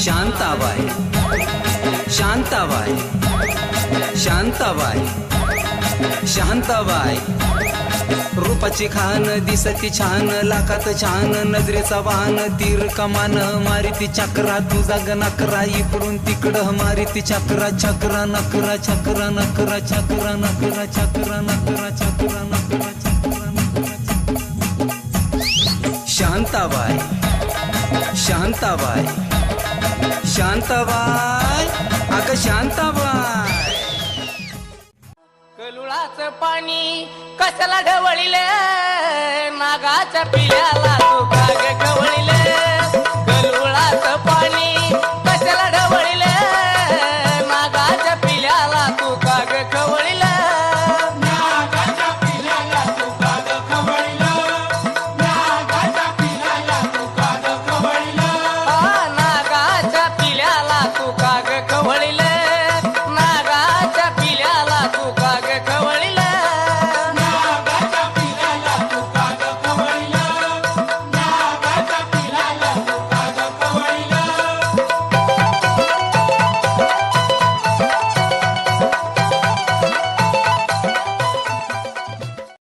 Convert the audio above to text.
शांताबाई शांताबाई शांताबाई शांताबाई रूपाची खान दिसती छान लाखात छान नजरेचा वाहन तीर कमान मारिती चक्रा तुझा गणकरा इकडून तिकडं मारिती चक्रा चक्रा नकरा चक्रा नकरा चक्रा नकरा चक्रा नकरा चक्रा नकरा चक्रा नकरा शांताबाई शांताबाई शांताबाई अगं शांताबाई कलुळाचं पाणी कशाला ढवळीले नागाच्या पिल्याला